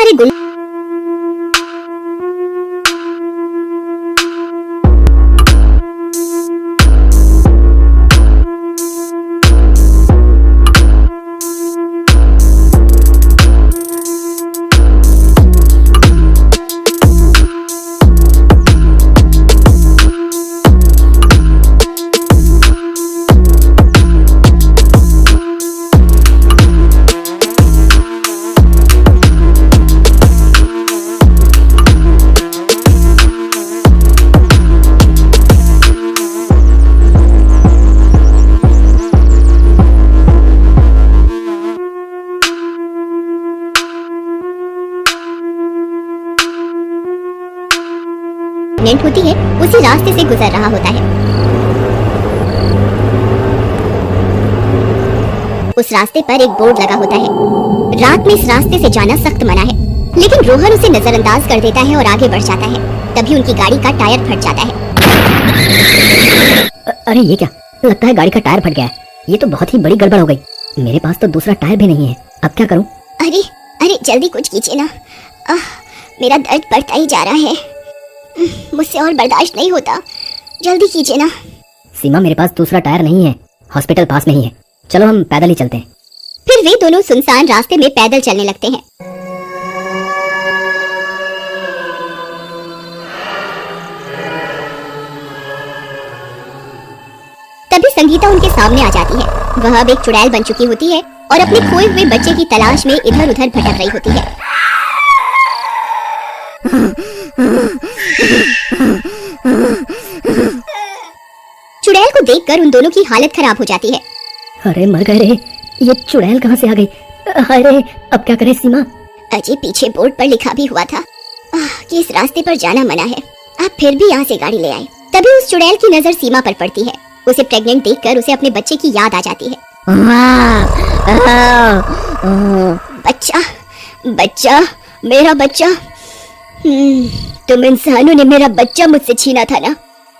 सारे प्रेग्नेंट होती है उसी रास्ते से गुजर रहा होता है। उस रास्ते पर एक बोर्ड लगा होता है, रात में इस रास्ते से जाना सख्त मना है, लेकिन रोहन उसे नजरअंदाज कर देता है और आगे बढ़ जाता है। तभी उनकी गाड़ी का टायर फट जाता है। अरे ये क्या, लगता है गाड़ी का टायर फट गया है। ये तो बहुत ही बड़ी गड़बड़ हो गई। मेरे पास तो दूसरा टायर भी नहीं है, अब क्या करूं? अरे अरे जल्दी कुछ कीजिए ना, मेरा दर्द बढ़ता ही जा रहा है, मुझसे और बर्दाश्त नहीं होता, जल्दी कीजिए ना। सीमा, मेरे पास दूसरा टायर नहीं है, हॉस्पिटल पास में ही है, चलो हम पैदल ही चलते हैं। फिर वे दोनों सुनसान रास्ते में पैदल चलने लगते हैं। तभी संगीता उनके सामने आ जाती है। वह अब एक चुड़ैल बन चुकी होती है और अपने खोए हुए बच्चे की तलाश में इधर उधर भटक रही होती है। चुड़ैल को देखकर उन दोनों की हालत खराब हो जाती है। अरे मर गए रे, ये चुड़ैल कहाँ से आ गई? अरे अब क्या करें सीमा? अजय, पीछे बोर्ड पर लिखा भी हुआ था कि इस रास्ते पर जाना मना है, आप फिर भी यहाँ से गाड़ी ले आए। तभी उस चुड़ैल की नजर सीमा पर पड़ती है। उसे प्रेग्नेंट देखकर उसे अपने बच्चे की याद आ जाती है। बच्चा, बच्चा, मेरा बच्चा, तुम इंसानों ने मेरा बच्चा मुझसे छीना था ना,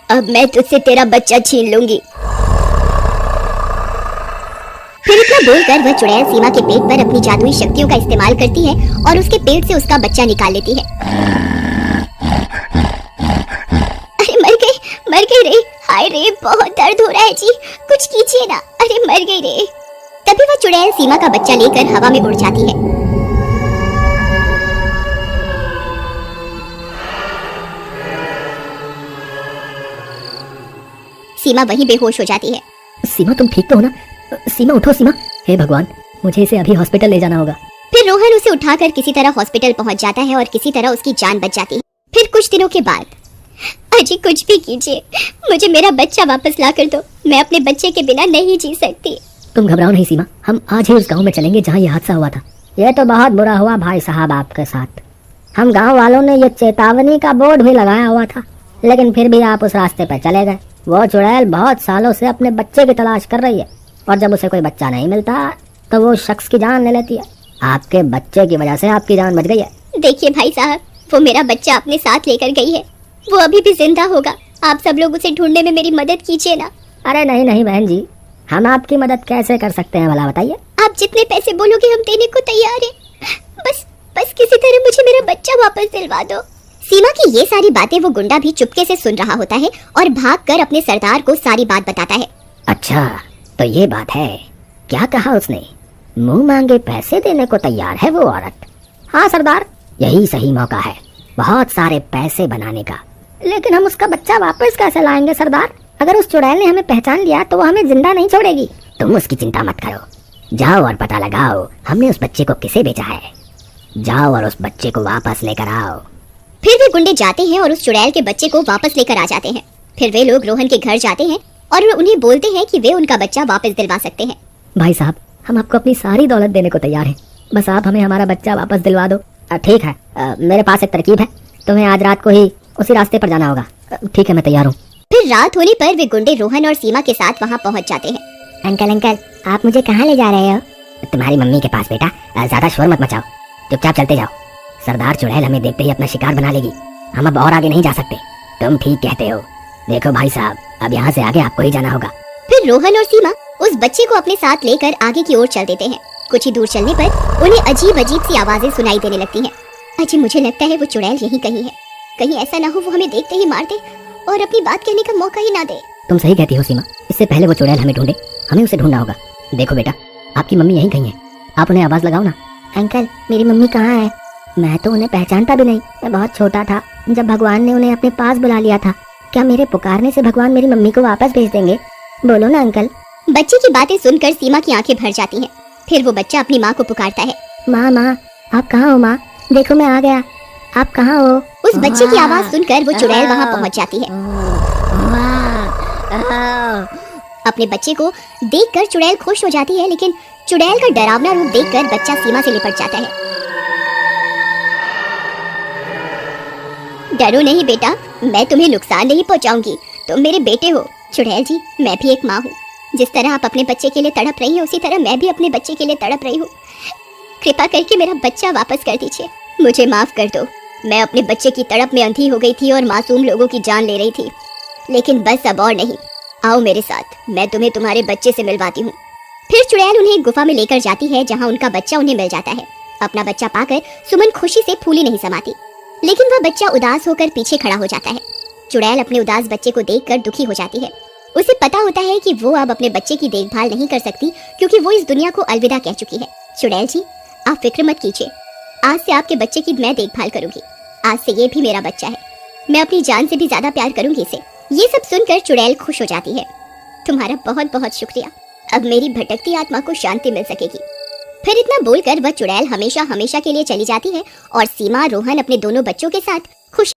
अब मैं तुझसे तेरा बच्चा छीन लूंगी। फिर इतना बोलकर वह चुड़ैल सीमा के पेट पर अपनी जादुई शक्तियों का इस्तेमाल करती है और उसके पेट से उसका बच्चा निकाल लेती है। अरे मर गई रे, हाय रे, बहुत दर्द हो रहा है जी, कुछ कीजिए ना, अरे मर गई रे। तभी वह चुड़ैल सीमा का बच्चा लेकर हवा में उड़ जाती है। सीमा वहीं बेहोश हो जाती है। सीमा, तुम ठीक तो हो ना? सीमा, उठो सीमा। हे भगवान, मुझे इसे अभी हॉस्पिटल ले जाना होगा। फिर रोहन उसे उठाकर किसी तरह हॉस्पिटल पहुंच जाता है और किसी तरह उसकी जान बच जाती है। फिर कुछ दिनों के बाद, अजी कुछ भी कीजिए, मुझे मेरा बच्चा वापस ला कर दो, मैं अपने बच्चे के बिना नहीं जी सकती। तुम घबराओ नहीं सीमा, हम आज ही उस गाँव में चलेंगे जहाँ ये हादसा हुआ था। ये तो बहुत बुरा हुआ भाई साहब आपके साथ। हम गाँव वालों ने ये चेतावनी का बोर्ड भी लगाया हुआ था, लेकिन फिर भी आप उस रास्ते पर चले गए। वो चुड़ैल बहुत सालों से अपने बच्चे की तलाश कर रही है और जब उसे कोई बच्चा नहीं मिलता तो वो शख्स की जान ले लेती है। आपके बच्चे की वजह से आपकी जान बच गई है। देखिए भाई साहब, वो मेरा बच्चा अपने साथ लेकर गई है, वो अभी भी जिंदा होगा, आप सब लोग उसे ढूंढने में मेरी मदद कीजिए ना। अरे नहीं नहीं बहन जी, हम आपकी मदद कैसे कर सकते हैं भला बताइए? आप जितने पैसे बोलोगे हम देने को तैयार हैं, बस किसी तरह मुझे मेरा बच्चा वापस दिलवा दो। सीमा की ये सारी बातें वो गुंडा भी चुपके से सुन रहा होता है और भागकर अपने सरदार को सारी बात बताता है। अच्छा तो ये बात है, क्या कहा उसने? मुंह मांगे पैसे देने को तैयार है वो औरत। हाँ सरदार, यही सही मौका है बहुत सारे पैसे बनाने का। लेकिन हम उसका बच्चा वापस कैसे लाएंगे सरदार? अगर उस चुड़ैल ने हमें पहचान लिया तो वो हमें जिंदा नहीं छोड़ेगी। तुम उसकी चिंता मत करो, जाओ और पता लगाओ हमने उस बच्चे को किसे बेचा है। जाओ और उस बच्चे को वापस लेकर आओ। फिर वे गुंडे जाते हैं और उस चुड़ैल के बच्चे को वापस लेकर आ जाते हैं। फिर वे लोग रोहन के घर जाते हैं और उन्हें बोलते हैं कि वे उनका बच्चा वापस दिलवा सकते हैं। भाई साहब, हम आपको अपनी सारी दौलत देने को तैयार हैं, बस आप हमें हमारा बच्चा वापस दिलवा दो। ठीक है, मेरे पास एक तरकीब है, तुम्हें आज रात को ही उसी रास्ते पर जाना होगा। ठीक है, मैं तैयार हूँ। फिर रात होने पर वे गुंडे रोहन और सीमा के साथ वहाँ पहुँच जाते हैं। अंकल, आप मुझे कहाँ ले जा रहे हो? तुम्हारी मम्मी के पास बेटा, ज्यादा शोर मत मचाओ, चुपचाप चलते जाओ। सरदार चुड़ैल हमें देखते ही अपना शिकार बना लेगी, हम अब और आगे नहीं जा सकते। तुम ठीक कहते हो। देखो भाई साहब, अब यहाँ से आगे आपको ही जाना होगा। फिर रोहन और सीमा उस बच्चे को अपने साथ लेकर आगे की ओर चल देते हैं। कुछ ही दूर चलने पर उन्हें अजीब अजीब सी आवाजें सुनाई देने लगती हैं। अजी मुझे लगता है वो चुड़ैल यहीं कहीं है। कहीं ऐसा ना हो वो हमें देखते ही मार दे और अपनी बात कहने का मौका ही ना दे। तुम सही कहती हो सीमा, इससे पहले वो चुड़ैल हमें ढूंढे, हमें उसे ढूंढना होगा। देखो बेटा, आपकी मम्मी यहीं कहीं है, आप उन्हें आवाज लगाओ ना। अंकल, मेरी मम्मी कहाँ है? मैं तो उन्हें पहचानता भी नहीं। मैं बहुत छोटा था जब भगवान ने उन्हें अपने पास बुला लिया था। क्या मेरे पुकारने से भगवान मेरी मम्मी को वापस भेज देंगे? बोलो ना अंकल। बच्चे की बातें सुनकर सीमा की आंखें भर जाती हैं। फिर वो बच्चा अपनी माँ को पुकारता है। माँ माँ, आप कहाँ हो माँ? देखो मैं आ गया, आप कहाँ हो? उस बच्चे की आवाज सुनकर वो चुड़ैल वहाँ पहुँच जाती है। अपने बच्चे को देखकर चुड़ैल खुश हो जाती है, लेकिन चुड़ैल का डरावना रूप देखकर बच्चा सीमा से लिपट जाता है। डरो नहीं बेटा, मैं तुम्हें नुकसान नहीं पहुंचाऊंगी, तुम मेरे बेटे हो। चुड़ैल जी, मैं भी एक माँ हूँ। जिस तरह आप अपने बच्चे के लिए तड़प रही हैं, उसी तरह मैं भी अपने बच्चे के लिए तड़प रही हूँ। कृपा करके मेरा बच्चा वापस कर दीजिए, मुझे माफ कर दो। मैं अपने बच्चे की तड़प में अंधी हो गई थी और मासूम लोगों की जान ले रही थी, लेकिन बस अब और नहीं। आओ मेरे साथ, मैं तुम्हें तुम्हारे बच्चे से मिलवाती हूँ। फिर चुड़ैल उन्हें एक गुफा में लेकर जाती है, जहाँ उनका बच्चा उन्हें मिल जाता है। अपना बच्चा पाकर सुमन खुशी से फूली नहीं समाती, लेकिन वह बच्चा उदास होकर पीछे खड़ा हो जाता है। चुड़ैल अपने उदास बच्चे को देखकर दुखी हो जाती है। उसे पता होता है कि वो अब अपने बच्चे की देखभाल नहीं कर सकती, क्योंकि वो इस दुनिया को अलविदा कह चुकी है। चुड़ैल जी, आप फिक्र मत कीजिए, आज से आपके बच्चे की मैं देखभाल करूंगी। आज से ये भी मेरा बच्चा है, मैं अपनी जान से भी ज्यादा प्यार करूंगी इसे। ये सब सुनकर चुड़ैल खुश हो जाती है। तुम्हारा बहुत बहुत शुक्रिया, अब मेरी भटकती आत्मा को शांति मिल सकेगी। फिर इतना बोलकर वह चुड़ैल हमेशा हमेशा के लिए चली जाती है और सीमा रोहन अपने दोनों बच्चों के साथ